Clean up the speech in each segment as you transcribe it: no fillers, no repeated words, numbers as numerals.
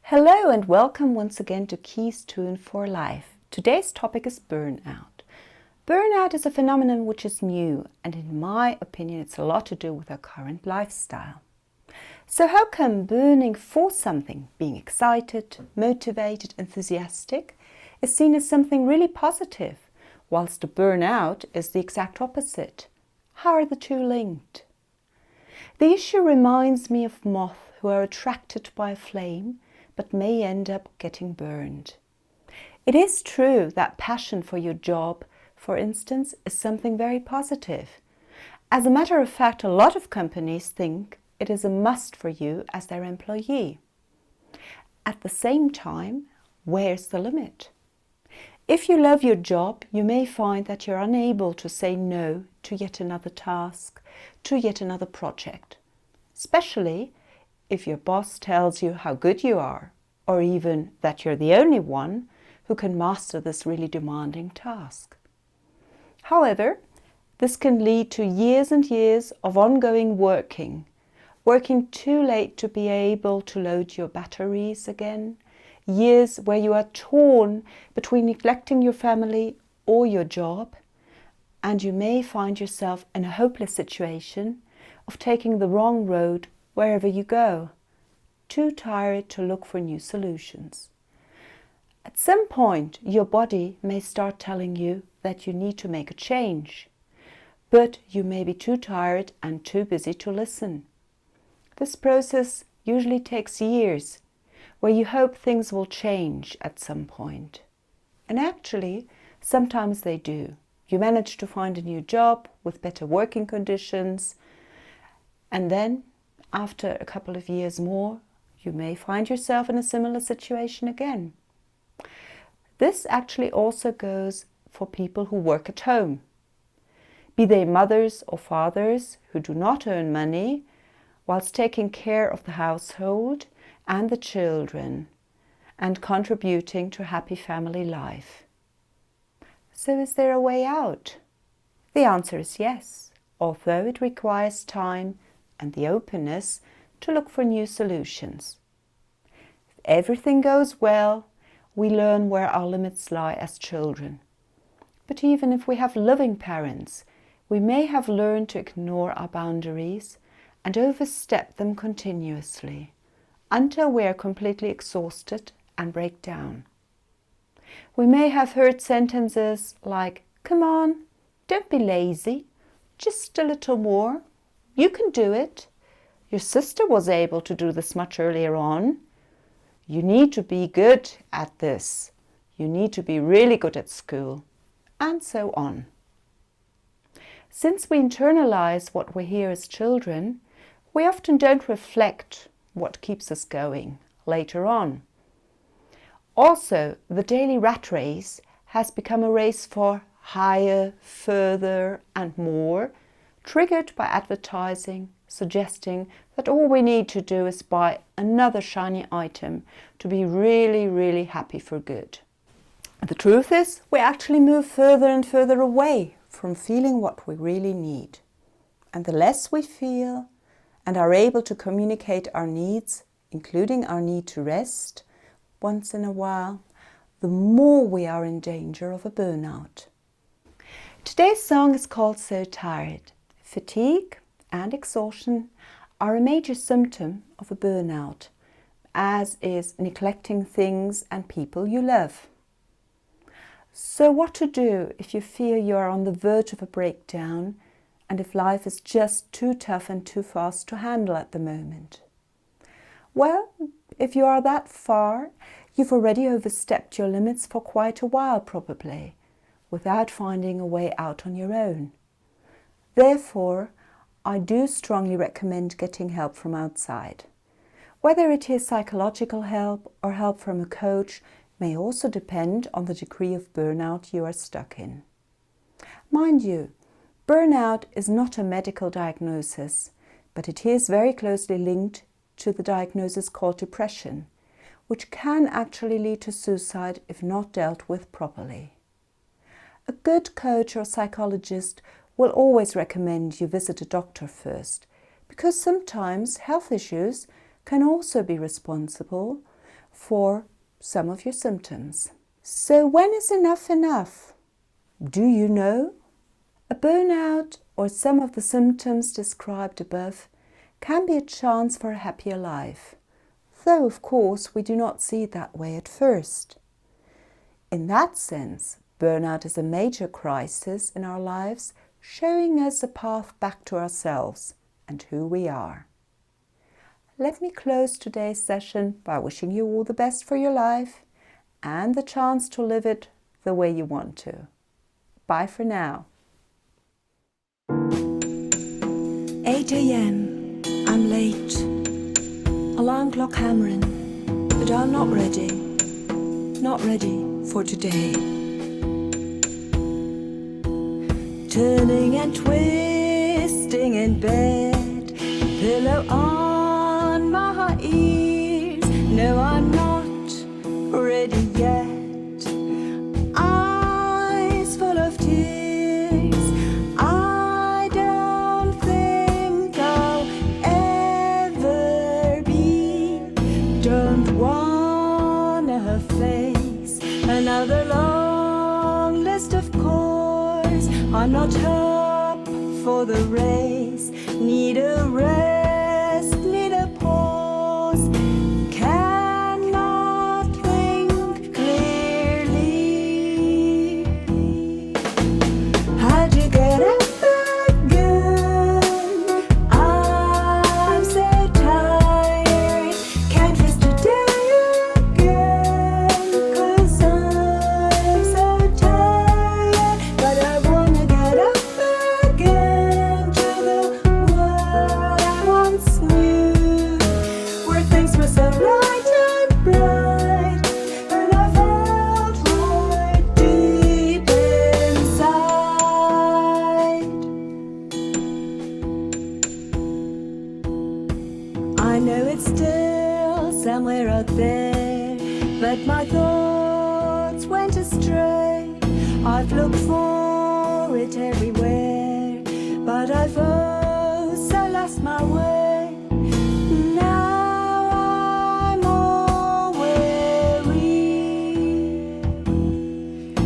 Hello and welcome once again to Keys Tune for Life. Today's topic is burnout. Burnout is a phenomenon which is new, and in my opinion it's a lot to do with our current lifestyle. So how come burning for something, being excited, motivated, enthusiastic, is seen as something really positive, whilst the burnout is the exact opposite? How are the two linked? The issue reminds me of moths who are attracted by a flame but may end up getting burned. It is true that passion for your job, for instance, is something very positive. As a matter of fact, a lot of companies think it is a must for you as their employee. At the same time, where's the limit? If you love your job, you may find that you're unable to say no to yet another task, to yet another project, especially if your boss tells you how good you are, or even that you're the only one who can master this really demanding task. However, this can lead to years and years of ongoing working too late to be able to load your batteries again, years where you are torn between neglecting your family or your job, and you may find yourself in a hopeless situation of taking the wrong road wherever you go, too tired to look for new solutions. At some point, your body may start telling you that you need to make a change, but you may be too tired and too busy to listen. This process usually takes years, where you hope things will change at some point. And actually, sometimes they do. You manage to find a new job with better working conditions, and then after a couple of years more, you may find yourself in a similar situation again. This actually also goes for people who work at home, be they mothers or fathers who do not earn money whilst taking care of the household and the children and contributing to a happy family life. So is there a way out? The answer is yes, although it requires time and the openness to look for new solutions. If everything goes well, we learn where our limits lie as children. But even if we have loving parents, we may have learned to ignore our boundaries and overstep them continuously until we are completely exhausted and break down. We may have heard sentences like, "Come on, don't be lazy, just a little more. You can do it. Your sister was able to do this much earlier on. You need to be good at this. You need to be really good at school," and so on. Since we internalize what we hear as children, we often don't reflect what keeps us going later on. Also, the daily rat race has become a race for higher, further and more, triggered by advertising, suggesting that all we need to do is buy another shiny item to be really, really happy for good. The truth is, we actually move further and further away from feeling what we really need. And the less we feel and are able to communicate our needs, including our need to rest once in a while, the more we are in danger of a burnout. Today's song is called So Tired. Fatigue and exhaustion are a major symptom of a burnout, as is neglecting things and people you love. So what to do if you feel you are on the verge of a breakdown and if life is just too tough and too fast to handle at the moment? Well, if you are that far, you've already overstepped your limits for quite a while probably, without finding a way out on your own. Therefore, I do strongly recommend getting help from outside. Whether it is psychological help or help from a coach may also depend on the degree of burnout you are stuck in. Mind you, burnout is not a medical diagnosis, but it is very closely linked to the diagnosis called depression, which can actually lead to suicide if not dealt with properly. A good coach or psychologist will always recommend you visit a doctor first, because sometimes health issues can also be responsible for some of your symptoms. So when is enough enough? Do you know? A burnout or some of the symptoms described above can be a chance for a happier life, though of course we do not see it that way at first. In that sense, burnout is a major crisis in our lives, showing us a path back to ourselves and who we are. Let me close today's session by wishing you all the best for your life and the chance to live it the way you want to. Bye for now. 8 a.m. I'm late. Alarm clock hammering, but I'm not ready. Not ready for today. Turning and twisting in bed, pillow on my ears. No, I'm not ready yet. Eyes full of tears. I don't think I'll ever be. Don't wanna face another long list of chores. I'm not up for the race. Need a rest, need a pause. Cannot think clearly. Had to get up again. I'm so tired. Can't face today again. 'Cause I'm so tired. But I wanna get up again to the world I once knew, where things were so light and bright, and I felt right deep inside. I know it's still somewhere out there, but my thoughts went astray. I've looked for it everywhere, but I've so lost my way. Now I'm all weary,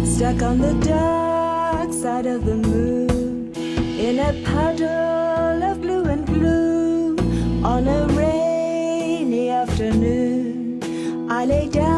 stuck on the dark side of the moon, in a puddle of blue and gloom. On a rainy afternoon, I lay down